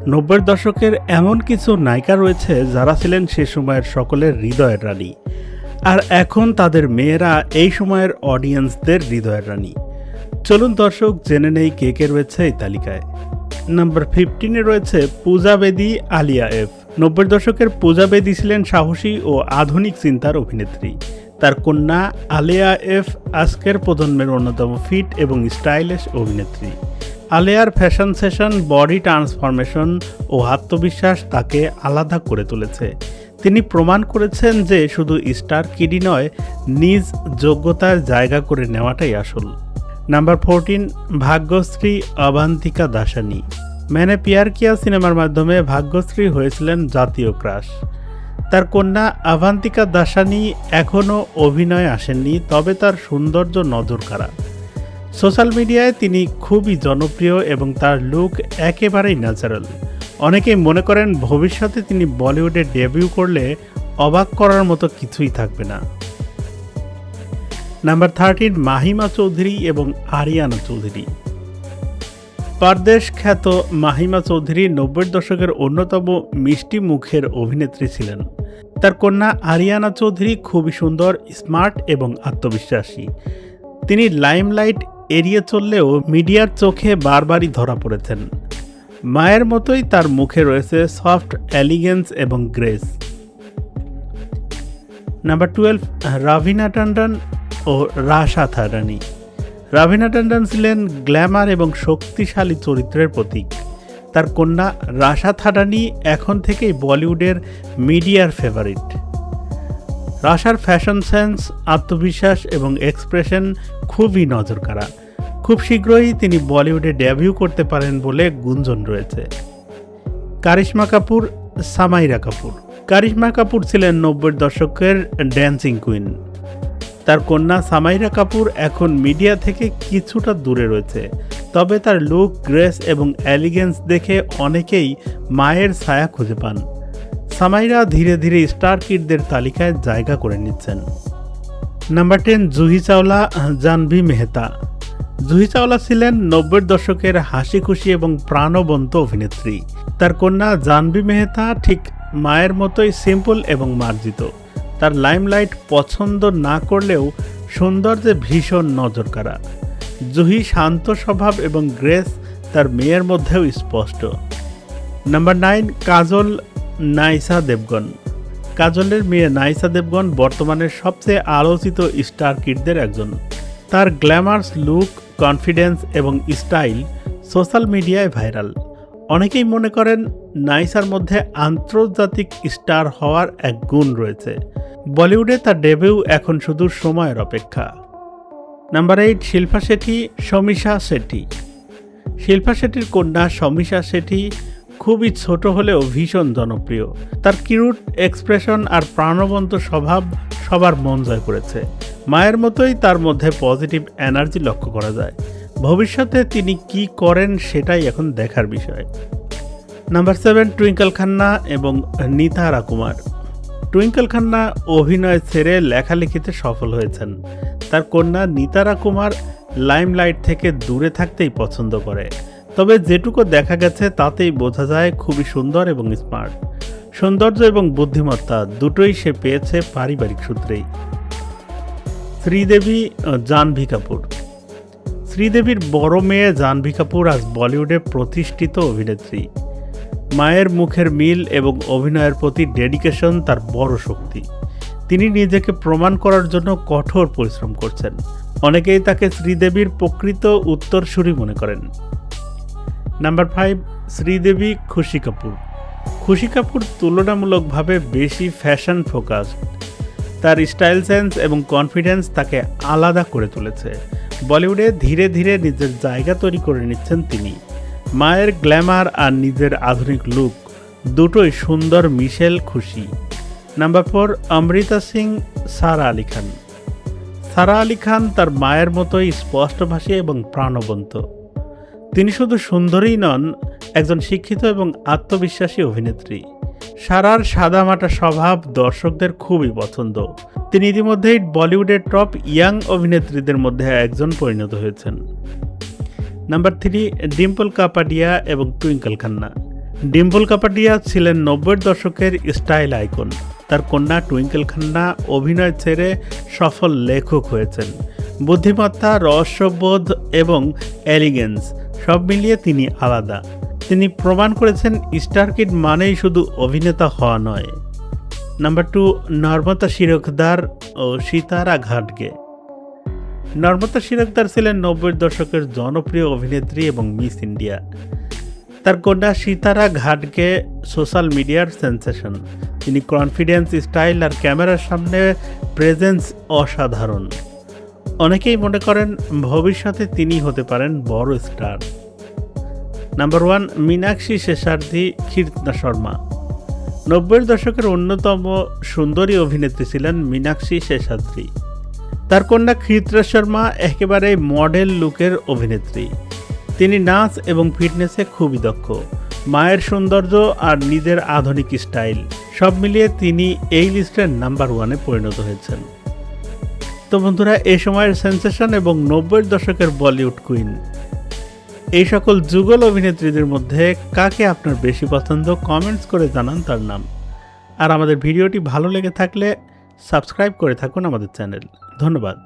90-এর দশকের এমন কিছু নায়িকা রয়েছে যারা ছিলেন সে সময়ের সকলের হৃদয়ের রানী, আর এখন তাদের মেয়েরা এই সময়ের অডিয়েন্সদের হৃদয়ের রানী। চলুন দর্শক জেনে নেই কে কে রয়েছে এই তালিকায়। নাম্বার 15-এ রয়েছে পূজা বেদী, আলিয়া এফ। 90-এর দশকের পূজা বেদী ছিলেন সাহসী ও আধুনিক চিন্তার অভিনেত্রী। তার কন্যা আলিয়া এফ আজকের প্রজন্মের অন্যতম ফিট এবং স্টাইলিশ অভিনেত্রী। আলিয়ার ফ্যাশন সেশন, বডি ট্রান্সফরমেশন ও আত্মবিশ্বাস তাকে আলাদা করে তুলেছে। তিনি প্রমাণ করেছেন যে শুধু স্টার কিডই নয়, নিজ যোগ্যতার জায়গা করে নেওয়াটাই আসল। নাম্বার 14, ভাগ্যশ্রী অবান্তিকা দাসানী। मैंने प्यार किया সিনেমার মাধ্যমে ভাগ্যশ্রী হয়েছিলেন জাতীয় ক্রাশ। তার কন্যা অবান্তিকা দাসানী এখনও অভিনয়ে আসেননি, তবে তার সৌন্দর্য নজর কাড়া। সোশ্যাল মিডিয়ায় তিনি খুবই জনপ্রিয় এবং তার লুক একেবারেই ন্যাচারাল। অনেকেই মনে করেন ভবিষ্যতে তিনি বলিউডে ডেবিউ করলে অবাক করার মতো কিছুই থাকবে না। নাম্বার 13, মাহিমা চৌধুরী এবং আরিয়ানা চৌধুরী। পারদেশ খ্যাত মাহিমা চৌধুরী 90-এর দশকের অন্যতম মিষ্টি মুখের অভিনেত্রী ছিলেন। তার কন্যা আরিয়ানা চৌধুরী খুবই সুন্দর, স্মার্ট এবং আত্মবিশ্বাসী। তিনি লাইমলাইট এড়িয়ে চললেও মিডিয়ার চোখে বারবারই ধরা পড়েছেন। মায়ের মতোই তার মুখে রয়েছে সফট এলিগেন্স এবং গ্রেস। নাম্বার 12, রাভিনা টন্ডন ও রাশা থাডানি। রাভিনা টন্ডন ছিলেন গ্ল্যামার এবং শক্তিশালী চরিত্রের প্রতীক। তার কন্যা রাশা থাডানি এখন থেকেই বলিউডের মিডিয়ার ফেভারিট। রাশার ফ্যাশন সেন্স, আত্মবিশ্বাস এবং এক্সপ্রেশন খুবই নজরকাড়া। খুব শীঘ্রই তিনি বলিউডে ডেবিউ করতে পারেন বলে গুঞ্জন রয়েছে। কারিশমা কাপুর, সামাইরা কাপুর। কারিশমা কাপুর ছিলেন 90-এর দশকের ড্যান্সিং কুইন। তার কন্যা সামাইরা কাপুর এখন মিডিয়া থেকে কিছুটা দূরে রয়েছে, তবে তার লুক, গ্রেস এবং এলিগেন্স দেখে অনেকেই মায়ের ছায়া খুঁজে পান। সামাইরা ধীরে ধীরে স্টার কিডদের তালিকায় জায়গা করে নিচ্ছেন। নাম্বার 10, জুহি চাওলা, জাহ্নবী মেহতা। জুহি চাওলা ছিলেন 90-এর দশকের হাসি খুশি এবং প্রাণবন্ত অভিনেত্রী। তার কন্যা জাহ্নবী মেহতা ঠিক মায়ের মতোই সিম্পল এবং মার্জিত। তার লাইমলাইট পছন্দ না করলেও সৌন্দর্যে ভীষণ নজরকাড়া। জুহি শান্ত স্বভাব এবং গ্রেস তার মেয়ের মধ্যেও স্পষ্ট। নাম্বার 9, কাজল নাইসা দেবগন। কাজলের মেয়ে নাইসা দেবগন বর্তমানে সবচেয়ে আলোচিত স্টার কিডদের একজন। তার গ্ল্যামার্স লুক, কনফিডেন্স এবং স্টাইল সোশ্যাল মিডিয়ায় ভাইরাল। অনেকেই মনে করেন নাইসার মধ্যে আন্তর্জাতিক স্টার হওয়ার এক গুণ রয়েছে। বলিউডে তার ডেবিউ এখন শুধু সময়ের অপেক্ষা। নাম্বার 8, শিল্পা শেঠি, শমিশা শেঠি। শিল্পা শেঠির কন্যা শমিশা শেঠি খুবই ছোট হলেও ভীষণ জনপ্রিয়। তার কিউট এক্সপ্রেশন আর প্রাণবন্ত স্বভাব সবার মন জয় করেছে। মায়ের মতোই তার মধ্যে পজিটিভ এনার্জি লক্ষ্য করা যায়। ভবিষ্যতে তিনি কি করেন সেটাই এখন দেখার বিষয়। নাম্বার 7, টুইঙ্কল খান্না এবং নিতারা কুমার। টুইঙ্কল খান্না অভিনয় ছেড়ে লেখালেখিতে সফল হয়েছেন। তার কন্যা নিতারা কুমার লাইমলাইট থেকে দূরে থাকতেই পছন্দ করে, তবে যেটুকু দেখা গেছে তাতেই বোঝা যায় খুবই সুন্দর এবং স্মার্ট। সৌন্দর্য এবং বুদ্ধিমত্তা দুটোই সে পেয়েছে পারিবারিক সূত্রেই। শ্রীদেবী, জাহ্নবী কাপুর। শ্রীদেবীর বড় মেয়ে জাহ্নবী কাপুর আজ বলিউডে প্রতিষ্ঠিত অভিনেত্রী। মায়ের মুখের মিল এবং অভিনয়ের প্রতি ডেডিকেশন তার বড় শক্তি। তিনি নিজেকে প্রমাণ করার জন্য কঠোর পরিশ্রম করছেন। অনেকেই তাকে শ্রীদেবীর প্রকৃত উত্তরসূরি মনে করেন। নাম্বার 5, শ্রীদেবী, খুশি কাপুর। খুশি কাপুর তুলনামূলকভাবে বেশি ফ্যাশন ফোকাসড। তার স্টাইল সেন্স এবং কনফিডেন্স তাকে আলাদা করে তুলেছে। বলিউডে ধীরে ধীরে নিজের জায়গা তৈরি করে নিচ্ছেন তিনি। মায়ের গ্ল্যামার আর নিজের আধুনিক লুক দুটোই সুন্দর মিশেল খুশি। নাম্বার 4, অমৃতা সিং, সারা আলি খান। সারা আলি খান তার মায়ের মতোই স্পষ্টভাষী এবং প্রাণবন্ত। তিনি শুধু সুন্দরী নন, একজন শিক্ষিত এবং আত্মবিশ্বাসী অভিনেত্রী। সারার সাদামাটা স্বভাব দর্শকদের খুবই পছন্দ। তিনি ইতিমধ্যেই বলিউডের টপ ইয়াং অভিনেত্রীদের মধ্যে একজন পরিণত হয়েছেন। নাম্বার 3, ডিম্পল কাপাডিয়া এবং টুইঙ্কল খান্না। ডিম্পল কাপাডিয়া ছিলেন 90-এর দশকের স্টাইল আইকন। তার কন্যা টুইঙ্কেল খান্না অভিনয় ছেড়ে সফল লেখক হয়েছেন। বুদ্ধিমত্তা, রহস্যবোধ এবং এলিগেন্স সব মিলিয়ে তিনি আলাদা। তিনি প্রমাণ করেছেন স্টার কিড মানেই শুধু অভিনেতা হওয়া নয়। নাম্বার 2, নর্মতা শিরোকদার ও সিতারা ঘাটগে। নর্মতা শিরোকদার ছিলেন 90-এর দশকের জনপ্রিয় অভিনেত্রী এবং মিস ইন্ডিয়া। তার কন্যা সিতারা ঘাটগে সোশ্যাল মিডিয়ার সেন্সেশন। তিনি কনফিডেন্স, স্টাইল আর ক্যামেরার সামনে প্রেজেন্স অসাধারণ। অনেকেই মনে করেন ভবিষ্যতে তিনি হতে পারেন বড় স্টার। নাম্বার 1, মীনাক্ষী শেষাদ্রি কীর্তনা শর্মা। 90-এর দশকের অন্যতম সুন্দরী অভিনেত্রী ছিলেন মীনাক্ষী শেষাদ্রি। তার কন্যা কীর্তনা শর্মা একেবারে মডেল লুকের অভিনেত্রী। তিনি নাচ এবং ফিটনেসে খুবই দক্ষ। মায়ের সৌন্দর্য আর নিজের আধুনিক স্টাইল সব মিলিয়ে তিনি এই লিস্টের নাম্বার 1-এ পরিণত হয়েছেন। তো বন্ধুরা, এই সময়ের সেন্সেশন এবং 90-এর দশকের বলিউড কুইন, এই সকল যুগল অভিনেত্রীদের মধ্যে কাকে আপনার বেশি পছন্দ কমেন্টস করে জানান তার নাম। আর আমাদের ভিডিওটি ভালো লেগে থাকলে সাবস্ক্রাইব করে থাকুন আমাদের চ্যানেল। ধন্যবাদ।